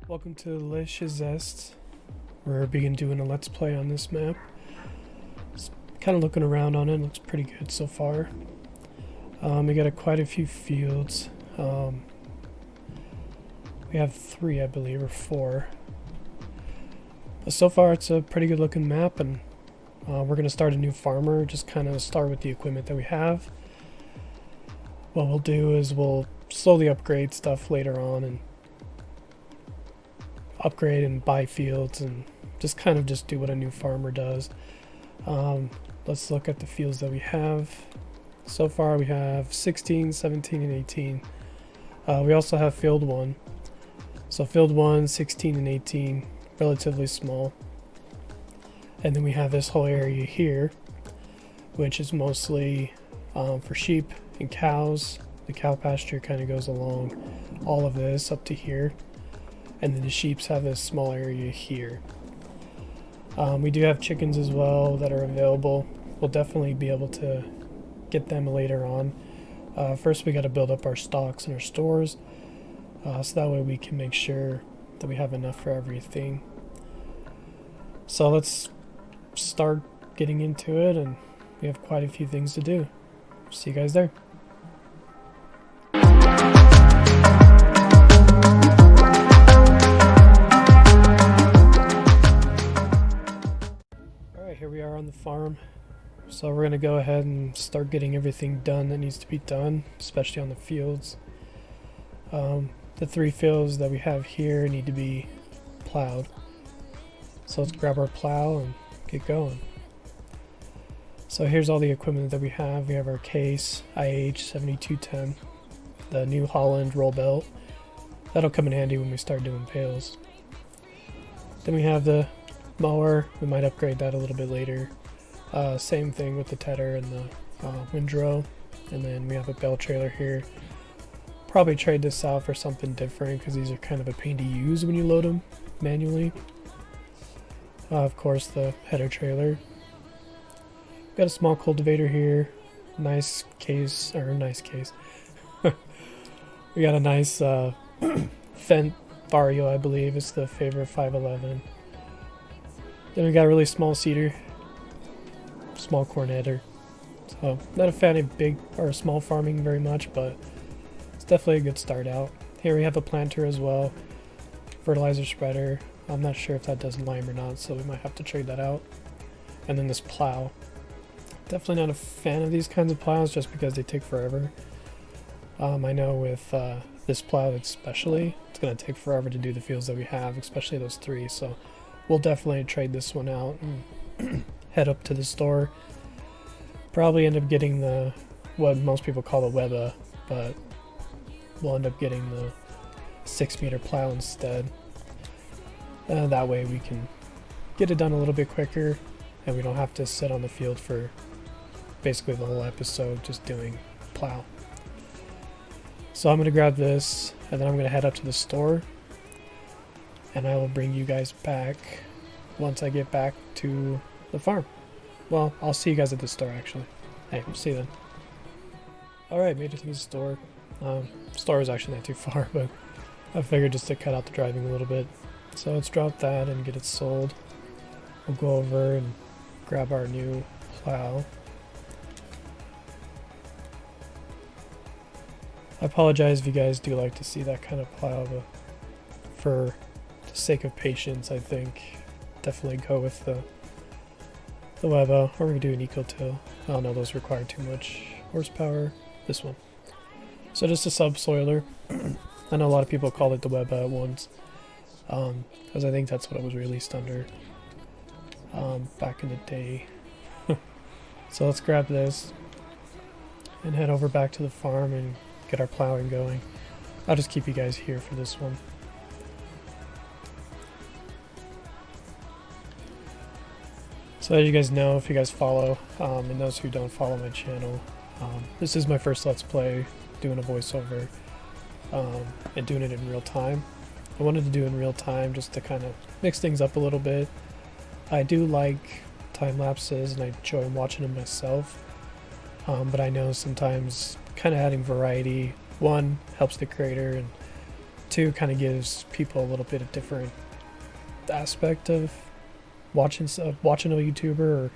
Welcome to Les Chazest. We're beginning doing a let's play on this map. Just kind of looking around on it, looks pretty good so far. We got quite a few fields. We have 3, I believe, or 4. But so far it's a pretty good looking map, and we're going to start a new farmer, just kind of start with the equipment that we have. What we'll do is we'll slowly upgrade stuff later on and upgrade and buy fields and just kind of do what a new farmer does. Let's look at the fields that we have. So far we have 16, 17, and 18. We also have field 1. So field 1, 16, and 18, relatively small. And then we have this whole area here, which is mostly for sheep and cows. The cow pasture kind of goes along all of this up to here. And then the sheeps have this small area here. We do have chickens as well that are available. We'll definitely be able to get them later on. First we got to build up our stocks and our stores, so that way we can make sure that we have enough for everything. So let's start getting into it, and we have quite a few things to do. See you guys there. Alright, here we are on the farm. So we're going to go ahead and start getting everything done that needs to be done, especially on the fields. The 3 fields that we have here need to be plowed. So let's grab our plow and get going. So here's all the equipment that we have. We have our case, IH 7210, the New Holland roll belt. That'll come in handy when we start doing pails. Then we have the mower. We might upgrade that a little bit later. Same thing with the tedder and the windrow. And then we have a bale trailer here. Probably trade this out for something different because these are kind of a pain to use when you load them manually. Of course, the header trailer. Got a small cultivator here. Nice case. We got a nice Fendt Vario, I believe. It's the favorite 511. Then we got a really small seeder. Small corn header. So not a fan of big or small farming very much, but it's definitely a good start out. Here we have a planter as well. Fertilizer spreader. I'm not sure if that does lime or not, so we might have to trade that out. And then this plow. Definitely not a fan of these kinds of plows just because they take forever. I know with this plow especially, it's going to take forever to do the fields that we have, especially those 3. So we'll definitely trade this one out and head up to the store. Probably end up getting the, what most people call the Weba, but we'll end up getting the 6-meter plow instead. That way we can get it done a little bit quicker and we don't have to sit on the field for basically the whole episode just doing plow. So I'm going to grab this and then I'm going to head up to the store and I will bring you guys back once I get back to the farm. Well, I'll see you guys at the store actually. Hey, we'll see you then. Alright, made it to the store. Store is actually not too far, but I figured just to cut out the driving a little bit. So let's drop that and get it sold. We'll go over and grab our new plow. I apologize if you guys do like to see that kind of plow, but for the sake of patience, I think definitely go with the Weba, or we can do an Eco-Till. Oh no, those require too much horsepower. This one. So just a subsoiler. I know a lot of people call it the Weba at once, because I think that's what it was released under back in the day. So let's grab this and head over back to the farm and get our plowing going. I'll just keep you guys here for this one. So as you guys know, if you guys follow, and those who don't follow my channel, this is my first Let's Play doing a voiceover and doing it in real time. I wanted to do it in real time just to kind of mix things up a little bit. I do like time lapses and I enjoy watching them myself, but I know sometimes kind of adding variety, one, helps the creator, and too kind of gives people a little bit of different aspect of watching a YouTuber, or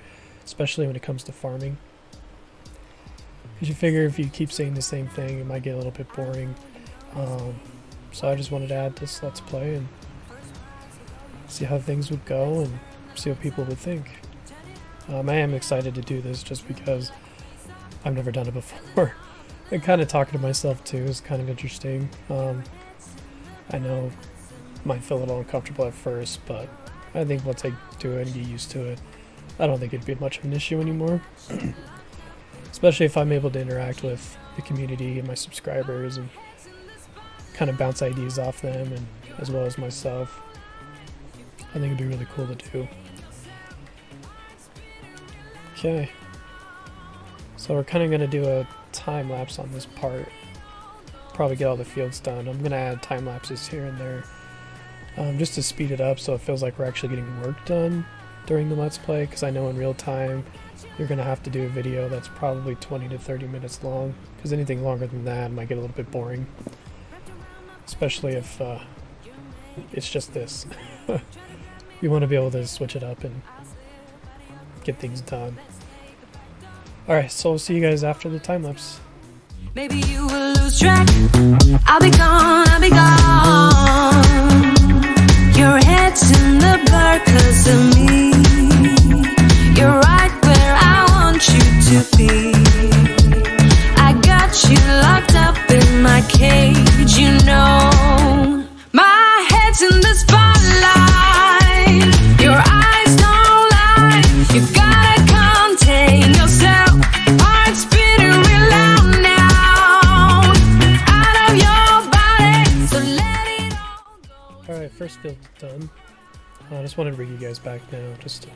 especially when it comes to farming. Because you figure if you keep saying the same thing, it might get a little bit boring. So I just wanted to add this Let's Play and see how things would go and see what people would think. I am excited to do this just because I've never done it before. And kind of talking to myself too is kind of interesting. I know I might feel a little uncomfortable at first, but I think once I do it and get used to it, I don't think it'd be much of an issue anymore. Especially if I'm able to interact with the community and my subscribers and kind of bounce ideas off them, and as well as myself. I think it'd be really cool to do. Okay. So we're kind of going to do a time lapse on this part. Probably get all the fields done. I'm going to add time lapses here and there just to speed it up so it feels like we're actually getting work done during the Let's Play, because I know in real time you're going to have to do a video that's probably 20 to 30 minutes long, because anything longer than that might get a little bit boring. Especially if it's just this. You want to be able to switch it up and get things done. Alright, so I'll see you guys after the time lapse. Maybe you will lose track. I'll be gone, I'll be gone. Your head's in the blur 'cause of me. You're right where I want you to be. I got you locked up in my cage, you know. My head's in the spotlight. Your eyes don't lie. You gotta contain yourself. Heart's beating real loud now. Out of your body, so let it all go. Alright, first field's done. I just wanted to bring you guys back now, just to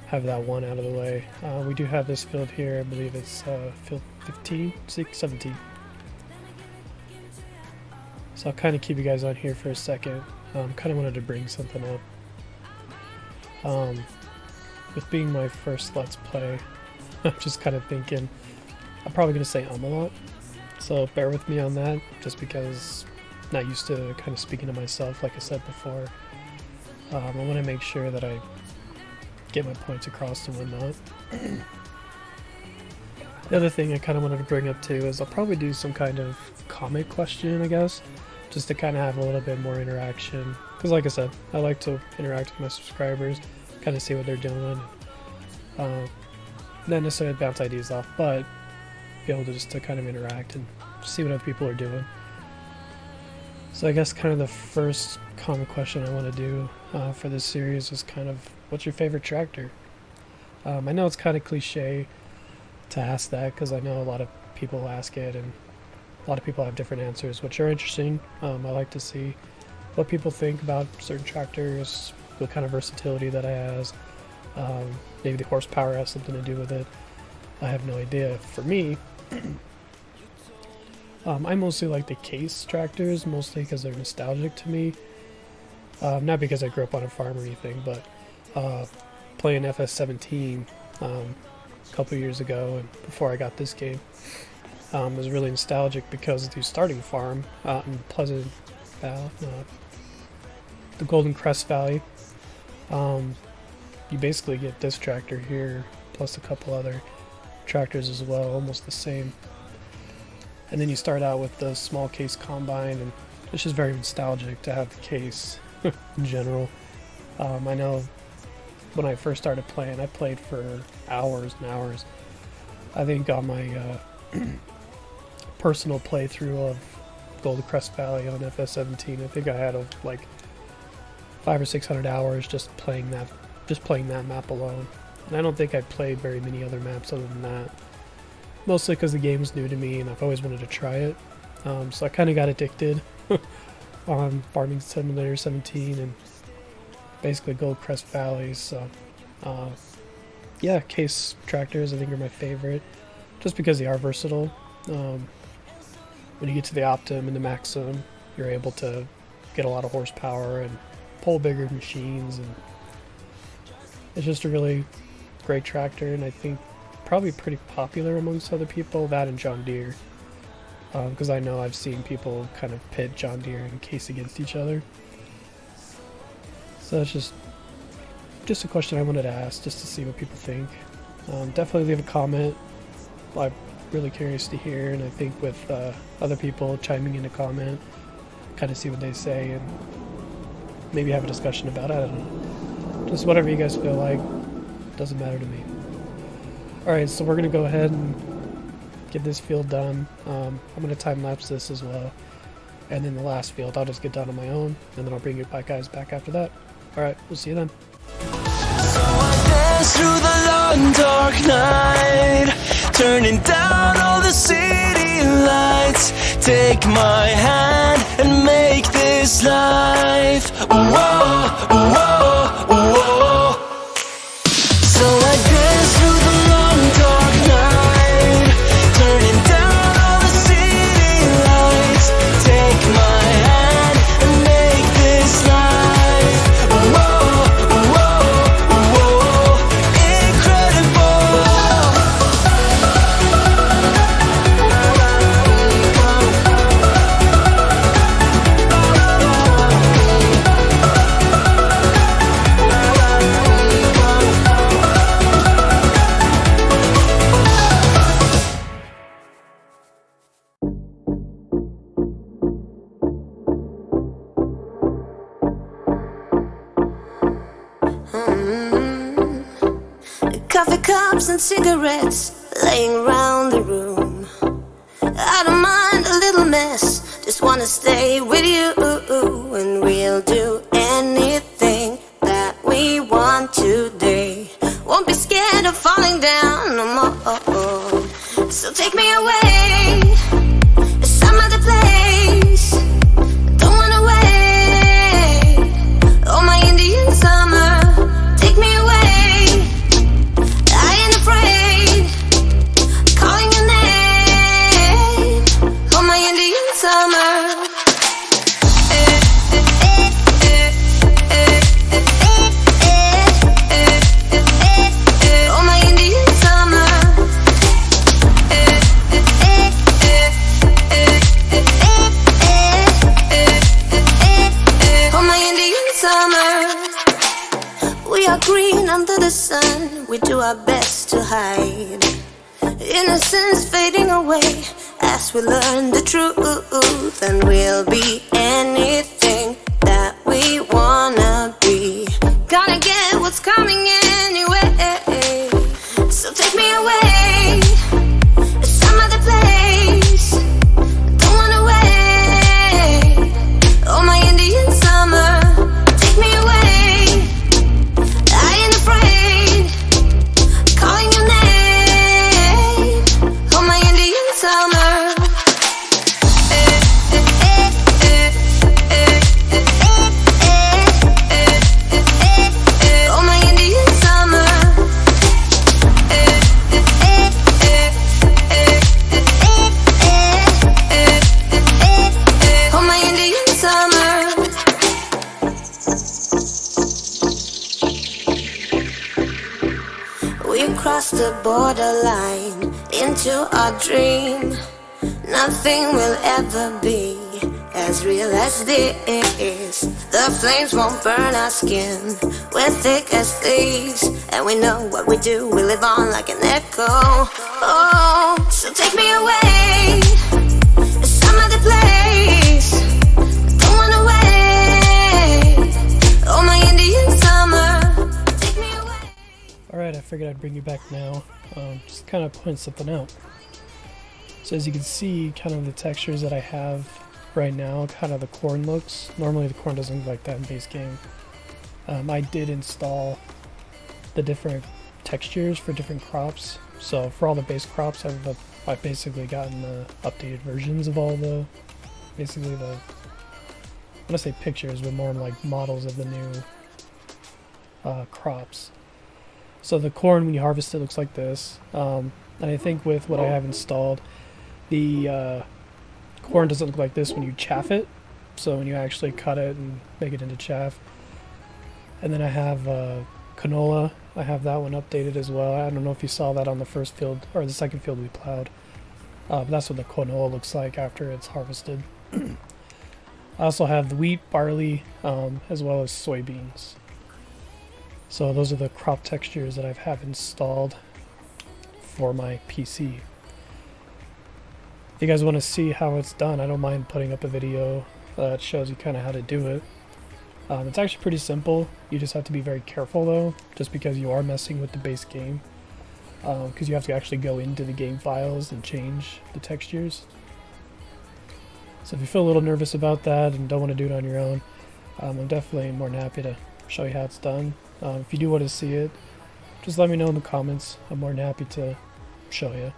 have that one out of the way. We do have this field here, I believe it's field 15, 17. So I'll kind of keep you guys on here for a second. Kind of wanted to bring something up. With being my first Let's Play, I'm just kind of thinking, I'm probably going to say a lot. So bear with me on that, just because I'm not used to kind of speaking to myself like I said before. I want to make sure that I get my points across and whatnot. The other thing I kind of wanted to bring up too is I'll probably do some kind of comment question, I guess, just to kind of have a little bit more interaction. Because like I said, I like to interact with my subscribers, kind of see what they're doing. Not necessarily bounce ideas off, but be able to just to kind of interact and see what other people are doing. So I guess kind of the first common question I want to do for this series is kind of, what's your favorite tractor? I know it's kind of cliche to ask that, because I know a lot of people ask it and a lot of people have different answers, which are interesting. I like to see what people think about certain tractors, what kind of versatility that it has. Maybe the horsepower has something to do with it. I have no idea. For me, I mostly like the case tractors, mostly because they're nostalgic to me. Not because I grew up on a farm or anything, but playing FS17 a couple years ago and before I got this game was really nostalgic, because the starting farm in Pleasant Valley, the Golden Crest Valley, you basically get this tractor here plus a couple other tractors as well, almost the same. And then you start out with the small case combine, and it's just very nostalgic to have the case in general. I know when I first started playing, I played for hours and hours. I think on my personal playthrough of Golden Crest Valley on FS17, I think I had like 500 or 600 hours just playing that map alone. And I don't think I played very many other maps other than that. Mostly because the game was new to me and I've always wanted to try it. So I kind of got addicted on Farming Simulator 17 and basically Gold Crest Valley. So yeah, case tractors I think are my favorite, just because they are versatile. When you get to the Optim and the Maxim, you're able to get a lot of horsepower and pull bigger machines, and it's just a really great tractor, and I think probably pretty popular amongst other people, that and John Deere. because I know I've seen people kind of pit John Deere and Case against each other. So that's just a question I wanted to ask, just to see what people think. Definitely leave a comment. I'm really curious to hear, and I think with other people chiming in a comment, kind of see what they say and maybe have a discussion about it. I don't know. Just whatever you guys feel like. Doesn't matter to me. Alright, so we're going to go ahead and get this field done. I'm going to time lapse this as well. And then the last field I'll just get done on my own, and then I'll bring you guys back after that. Alright, we'll see you then. So I dance through the long dark night, turning down all the city lights. Take my hand and make this life. Whoa, whoa, whoa. So I dance through the long dark night, turning down all the city lights. Take my hand and make this life. Whoa, whoa, whoa, incredible. Coffee cups and cigarettes laying around the room. I don't mind a little mess, just wanna stay with you. And we'll do anything that we want today. Won't be scared of falling down no more. So take me away to some other place. Don't wanna wait. Oh, my Indian summer, take me away. Calling your name, oh my Indian summer. Oh my Indian summer. Oh my Indian summer. We are green under the sun, we do our best to hide innocence fading away as we learn the truth, and we'll be anything that we wanna be. Gonna get what's coming anyway. So take me away to some other place. Don't wanna wait. Oh my Indian summer, take me away. I ain't afraid. Calling your name. Summer. Oh my Indian summer. Oh my Indian summer. We crossed the borderline into our dream. Nothing will ever be as real as this. The flames won't burn our skin. We're thick as thieves, and we know what we do. We live on like an echo. Oh, so take me away to some other place. Don't wanna wait. Oh my Indian summer, take me away. Alright, I figured I'd bring you back now. Just kind of point something out. So as you can see, kind of the textures that I have right now, kind of the corn looks. Normally the corn doesn't look like that in base game. I did install the different textures for different crops. So for all the base crops, I've basically gotten the updated versions of all the, basically the, I want to say pictures, but more like models of the new crops. So the corn, when you harvest it, looks like this. And I think with what I have installed, the corn doesn't look like this when you chaff it. So when you actually cut it and make it into chaff. And then I have canola. I have that one updated as well. I don't know if you saw that on the first field or the second field we plowed. But that's what the quinoa looks like after it's harvested. I also have the wheat, barley, as well as soybeans. So those are the crop textures that I have installed for my PC. If you guys want to see how it's done, I don't mind putting up a video that shows you kind of how to do it. It's actually pretty simple. You just have to be very careful though, just because you are messing with the base game. Because you have to actually go into the game files and change the textures. So if you feel a little nervous about that and don't want to do it on your own, I'm definitely more than happy to show you how it's done. If you do want to see it, just let me know in the comments. I'm more than happy to show you.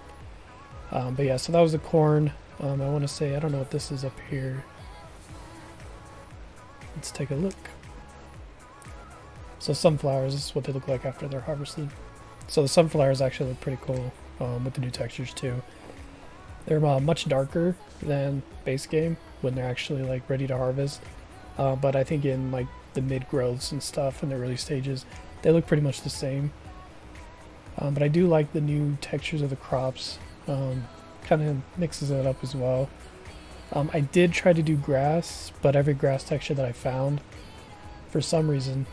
But yeah, so that was the corn. I want to say, I don't know what this is up here. Let's take a look. So sunflowers, this is what they look like after they're harvested. So the sunflowers actually look pretty cool with the new textures too. They're much darker than base game when they're actually like ready to harvest. But I think in like the mid growths and stuff in the early stages, they look pretty much the same. But I do like the new textures of the crops. Kind of mixes it up as well. I did try to do grass, but every grass texture that I found, for some reason,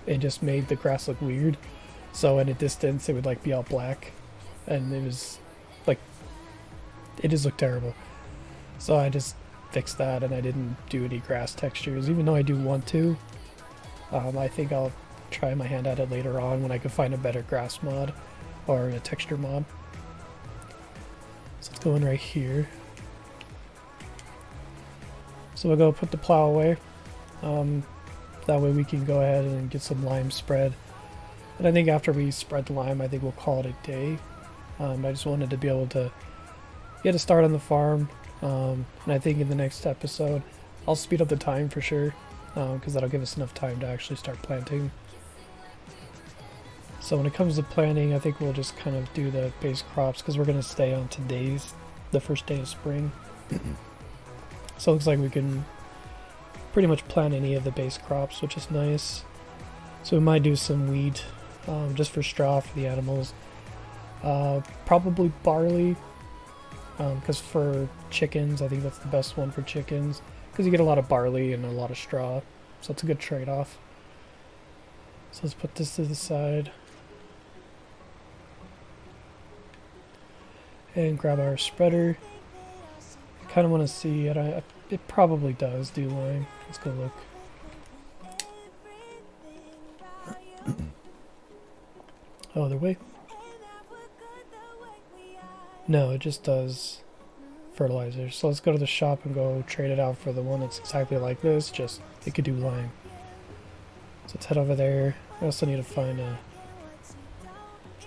it just made the grass look weird. So in a distance, it would like be all black, and it was like, it just looked terrible. So I just fixed that, and I didn't do any grass textures, even though I do want to. I think I'll try my hand at it later on when I can find a better grass mod or a texture mod. So let's go in right here. So we'll go put the plow away. That way we can go ahead and get some lime spread. And I think after we spread the lime, I think we'll call it a day. I just wanted to be able to get a start on the farm. And I think in the next episode, I'll speed up the time for sure, because that'll give us enough time to actually start planting. So when it comes to planting, I think we'll just kind of do the base crops, because we're going to stay on today's, the first day of spring. So it looks like we can pretty much plant any of the base crops, which is nice. So we might do some wheat, just for straw for the animals. Probably barley, because for chickens, I think that's the best one for chickens, because you get a lot of barley and a lot of straw, so it's a good trade-off. So let's put this to the side. And grab our spreader. I kind of want to see it. It probably does do lime. Let's go look. Oh, other way? No, it just does fertilizer. So let's go to the shop and go trade it out for the one that's exactly like this, just it could do lime. So let's head over there. I also need to find a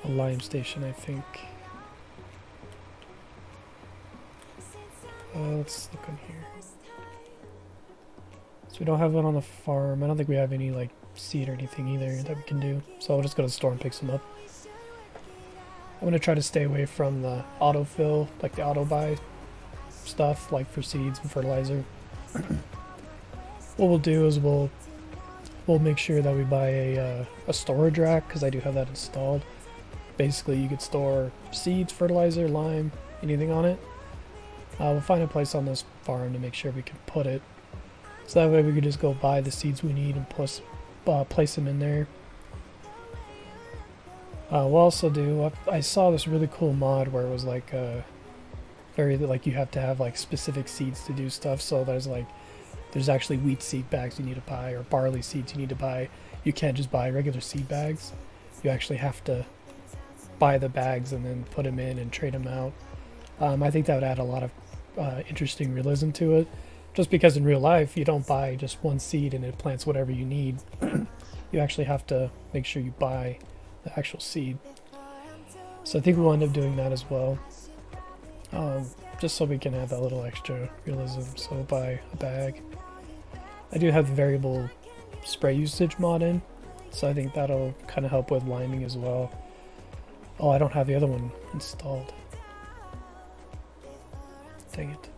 lime station, I think. Let's look in here. So we don't have one on the farm. I don't think we have any like seed or anything either that we can do. So I'll just go to the store and pick some up. I'm going to try to stay away from the autofill, like the auto buy stuff, like for seeds and fertilizer. What we'll do is we'll make sure that we buy a storage rack, because I do have that installed. Basically, you could store seeds, fertilizer, lime, anything on it. We'll find a place on this farm to make sure we can put it. So that way we can just go buy the seeds we need and place them in there. We'll also do, I saw this really cool mod where it was like very, like you have to have like specific seeds to do stuff. So there's actually wheat seed bags you need to buy, or barley seeds you need to buy. You can't just buy regular seed bags. You actually have to buy the bags and then put them in and trade them out. I think that would add a lot of interesting realism to it. Just because in real life, you don't buy just one seed and it plants whatever you need. You actually have to make sure you buy the actual seed. So I think we'll end up doing that as well. Just so we can have that little extra realism. So we'll buy a bag. I do have the variable spray usage mod in, so I think that'll kind of help with liming as well. Oh, I don't have the other one installed. Dang it.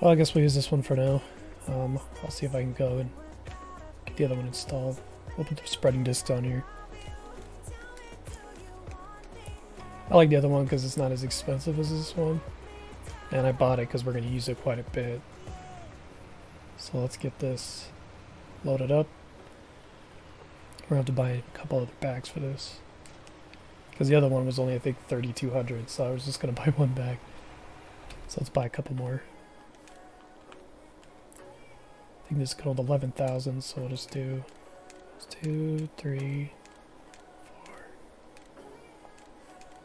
Well, I guess we'll use this one for now. I'll see if I can go and get the other one installed. We'll put the spreading discs on here. I like the other one because it's not as expensive as this one. And I bought it because we're going to use it quite a bit. So let's get this loaded up. We're going to have to buy a couple other bags for this. Because the other one was only, I think, 3,200, so I was just going to buy one bag. So let's buy a couple more. I think this could hold 11,000, so we'll just do 2, 3, 4,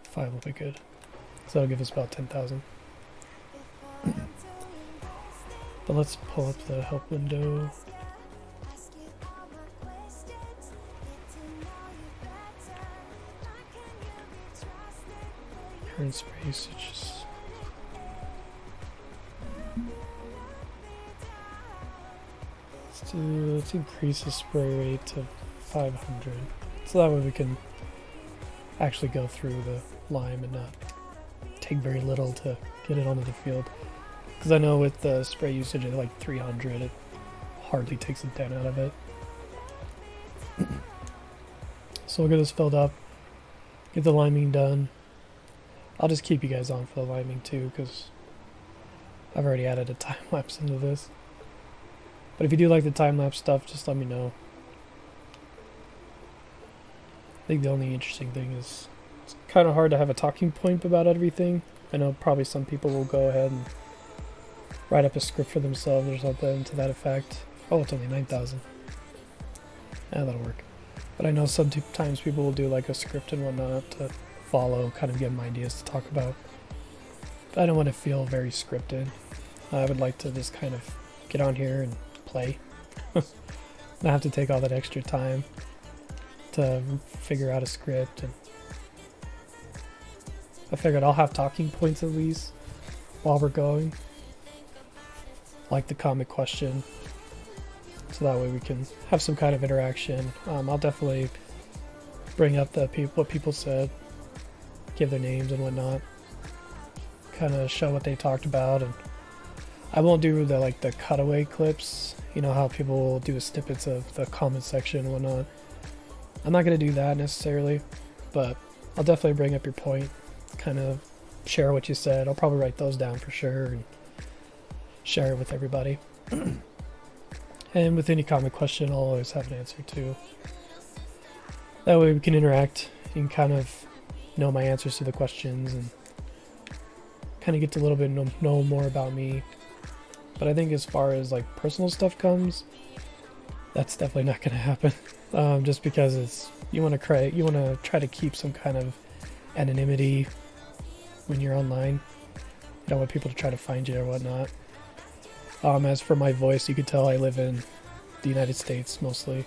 5 will be good. So that'll give us about 10,000. But let's pull up the help window. Current spray usage. Let's increase the spray rate to 500. So that way we can actually go through the lime and not take very little to get it onto the field. Because I know with the spray usage at like 300, it hardly takes a dent out of it. So we'll get this filled up, get the liming done. I'll just keep you guys on for the liming too, because I've already added a time lapse into this. But if you do like the time lapse stuff, just let me know. I think the only interesting thing is it's kind of hard to have a talking point about everything. I know probably some people will go ahead and write up a script for themselves or something to that effect. Oh, it's only 9,000. Yeah, that'll work. But I know sometimes people will do like a script and whatnot to follow, kind of give them ideas to talk about. But I don't want to feel very scripted. I would like to just kind of get on here and play. Not have to take all that extra time to figure out a script. And I figured I'll have talking points at least while we're going, like the comic question, so that way we can have some kind of interaction. I'll definitely bring up what people said, give their names and whatnot, kind of show what they talked about. And I won't do the cutaway clips, you know how people will do snippets of the comment section and whatnot. I'm not going to do that necessarily, but I'll definitely bring up your point, kind of share what you said. I'll probably write those down for sure and share it with everybody. And with any comment question, I'll always have an answer too. That way we can interact. You can kind of know my answers to the questions and kind of get to a little bit know more about me. But I think as far as like personal stuff comes, that's definitely not going to happen. Just because you want to try to keep some kind of anonymity when you're online. You don't want people to try to find you or whatnot. As for my voice, you can tell I live in the United States mostly.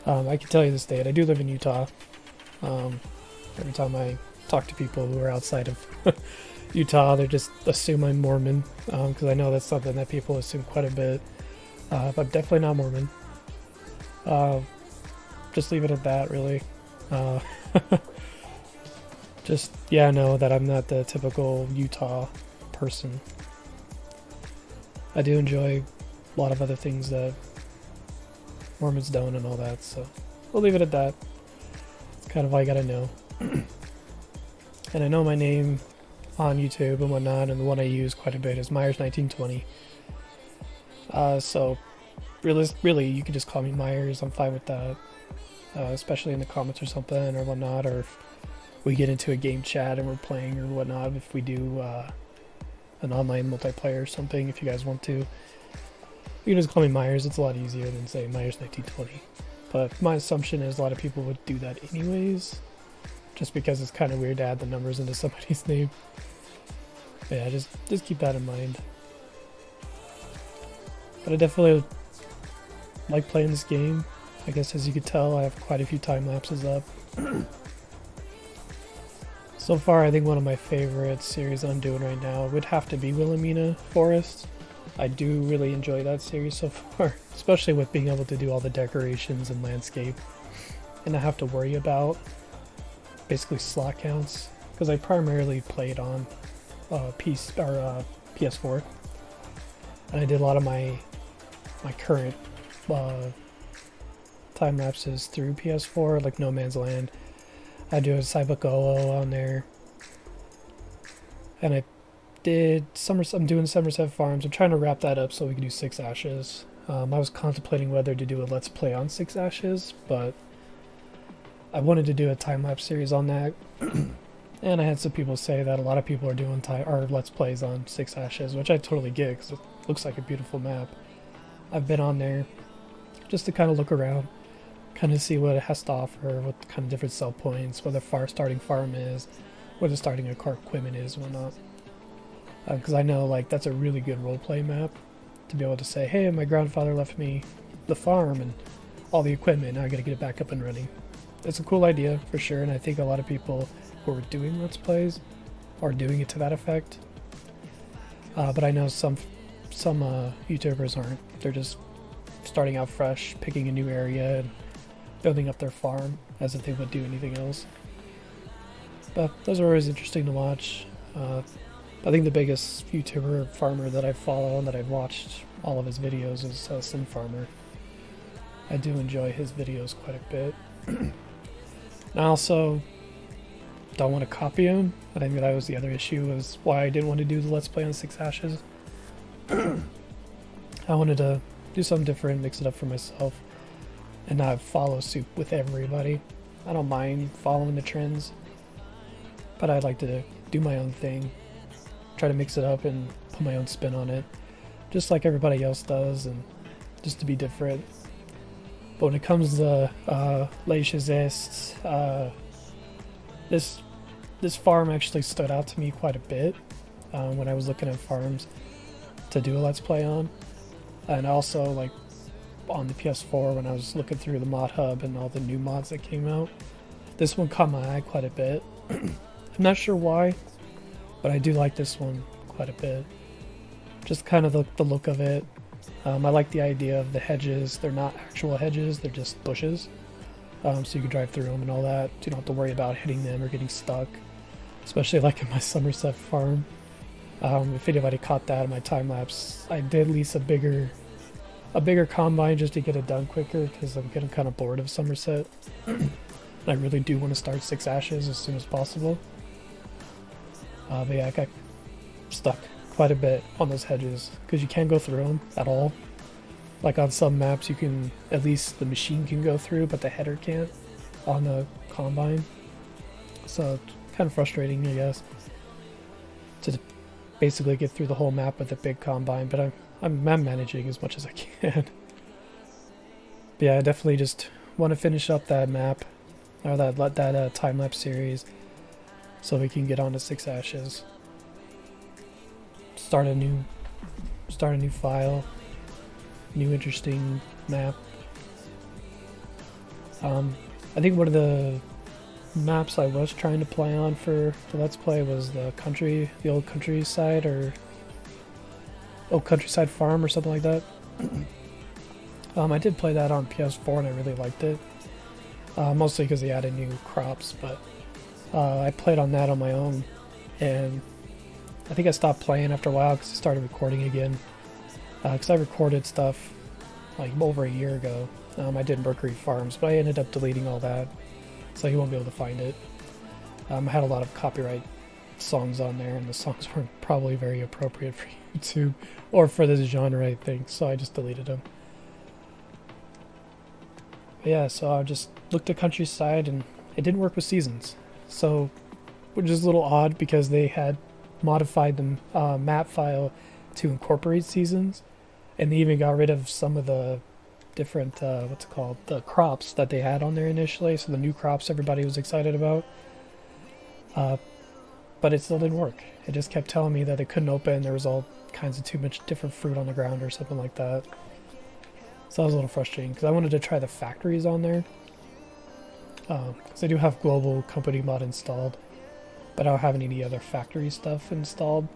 I can tell you the state. I do live in Utah. Every time I talk to people who are outside of Utah, they just assume I'm Mormon, because I know that's something that people assume quite a bit. But I'm definitely not Mormon. Just leave it at that, really. I know that I'm not the typical Utah person. I do enjoy a lot of other things that Mormons don't and all that, so we'll leave it at that. It's kind of all you gotta know. And I know my name on YouTube and whatnot, and the one I use quite a bit is Myers1920. So really, you can just call me Myers. I'm fine with that, especially in the comments or something or whatnot, or if we get into a game chat and we're playing or whatnot. If we do an online multiplayer or something, if you guys want to, you can just call me Myers. It's a lot easier than saying Myers1920. But my assumption is a lot of people would do that anyways, just because it's kind of weird to add the numbers into somebody's name. But yeah, just keep that in mind. But I definitely like playing this game. I guess as you could tell, I have quite a few time lapses up. So far, I think one of my favorite series that I'm doing right now would have to be Wilhelmina Forest. I do really enjoy that series so far, especially with being able to do all the decorations and landscape and not have to worry about basically slot counts, because I primarily played on PS4, and I did a lot of my current time lapses through PS4, like No Man's Land. I do a Cybergolo on there, and I'm doing Somerset Farms. I'm trying to wrap that up so we can do Six Ashes. I was contemplating whether to do a Let's Play on Six Ashes, but I wanted to do a time-lapse series on that. And I had some people say that a lot of people are doing Let's Plays on Six Ashes, which I totally get because it looks like a beautiful map. I've been on there just to kind of look around, kind of see what it has to offer, what kind of different sell points, what the starting farm is, what the starting car equipment is, and whatnot. Because I know like that's a really good roleplay map to be able to say, hey, my grandfather left me the farm and all the equipment, now I gotta get it back up and running. It's a cool idea for sure, and I think a lot of people who are doing Let's Plays are doing it to that effect. But I know some YouTubers aren't. They're just starting out fresh, picking a new area and building up their farm as if they would do anything else. But those are always interesting to watch. I think the biggest YouTuber farmer that I follow and that I've watched all of his videos is Sin Farmer. I do enjoy his videos quite a bit. And I also don't want to copy him. I think that was the other issue, was why I didn't want to do the Let's Play on Six Ashes. I wanted to do something different, mix it up for myself, and not follow suit with everybody. I don't mind following the trends, but I'd like to do my own thing, try to mix it up and put my own spin on it, just like everybody else does, and just to be different. But when it comes to Les Chazest, this farm actually stood out to me quite a bit when I was looking at farms to do a Let's Play on. And also like on the PS4 when I was looking through the mod hub and all the new mods that came out. This one caught my eye quite a bit. I'm not sure why, but I do like this one quite a bit. Just kind of the look of it. I like the idea of the hedges. They're not actual hedges, they're just bushes. So you can drive through them and all that. You don't have to worry about hitting them or getting stuck. Especially like in my Somerset farm. If anybody caught that in my time lapse, I did lease a bigger combine just to get it done quicker because I'm getting kind of bored of Somerset. I really do want to start Six Ashes as soon as possible. But yeah, I got stuck quite a bit on those hedges because you can't go through them at all. Like on some maps you can, at least the machine can go through, but the header can't on the combine. So kind of frustrating, I guess, to basically get through the whole map with a big combine, but I'm managing as much as I can. But yeah, I definitely just want to finish up that map, or that time-lapse series, so we can get on to Six Ashes. Start a new file, new interesting map. I think one of the maps I was trying to play on for the Let's Play was the old countryside, or old countryside farm or something like that. I did play that on PS4 and I really liked it, mostly because they added new crops, but I played on that on my own, and I think I stopped playing after a while because I started recording again, because I recorded stuff like over a year ago. I did Mercury Farms, but I ended up deleting all that, so you won't be able to find it. I had a lot of copyright songs on there, and the songs weren't probably very appropriate for YouTube or for this genre, I think, so I just deleted them. But yeah, so I just looked at Countryside, and it didn't work with seasons, so, which is a little odd because they had modified the map file to incorporate seasons, and they even got rid of some of the different the crops that they had on there initially, so the new crops everybody was excited about, but it still didn't work. It just kept telling me that it couldn't open, there was all kinds of too much different fruit on the ground or something like that. So that was a little frustrating because I wanted to try the factories on there, because I do have global company mod installed, but I don't have any other factory stuff installed.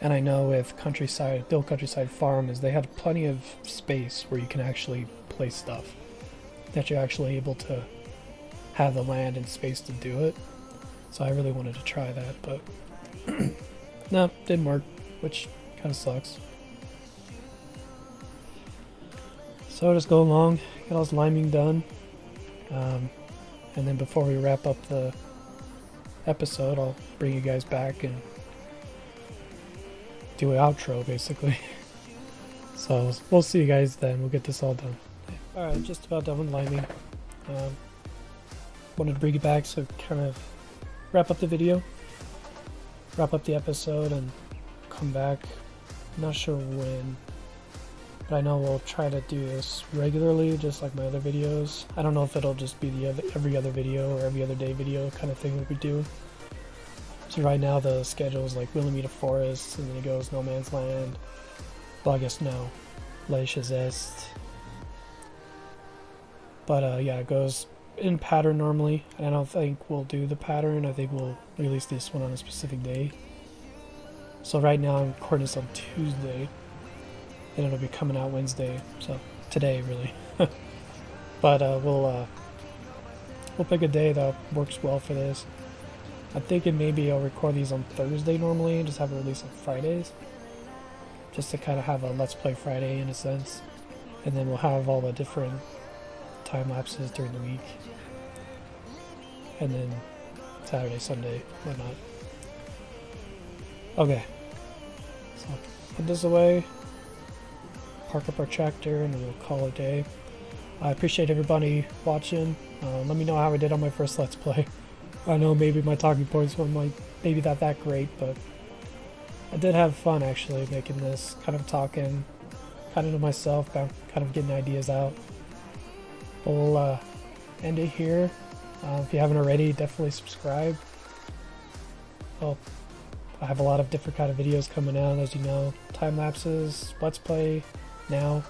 And I know with the old Countryside Farm, is they had plenty of space where you can actually place stuff, that you're actually able to have the land and space to do it. So I really wanted to try that, but no, didn't work, which kind of sucks. So just go along, get all this liming done, and then before we wrap up the episode, I'll bring you guys back and do an outro basically. So we'll see you guys then. We'll get this all done. Alright, just about done with liming. Wanted to bring it back so kind of wrap up the video, wrap up the episode, and come back. Not sure when, but I know we'll try to do this regularly, just like my other videos. I don't know if it'll just be the every other video or every other day video kind of thing that we do. So right now the schedule is like Willamita Forest, and then it goes No Man's Land. Well, I guess no, Les Chazest. But yeah, it goes in pattern normally, and I don't think we'll do the pattern. I think we'll release this one on a specific day. So right now I'm recording this on Tuesday, and it'll be coming out Wednesday, so today really. But we'll pick a day that works well for this. I'm thinking maybe I'll record these on Thursday normally, and just have it released on Fridays, just to kind of have a Let's Play Friday in a sense, and then we'll have all the different time lapses during the week, and then Saturday, Sunday, whatnot. Okay, so put this away, park up our tractor, and then we'll call it a day. I appreciate everybody watching. Let me know how I did on my first Let's Play. I know maybe my talking points weren't maybe not that great, but I did have fun actually making this, kind of talking, kind of to myself, kind of getting ideas out. But we'll end it here. If you haven't already, definitely subscribe. Well, I have a lot of different kind of videos coming out, as you know. Time lapses, Let's Play now.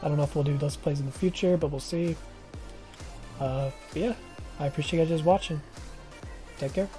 I don't know if we'll do Let's Plays in the future, but we'll see. But yeah, I appreciate you guys watching. Take care.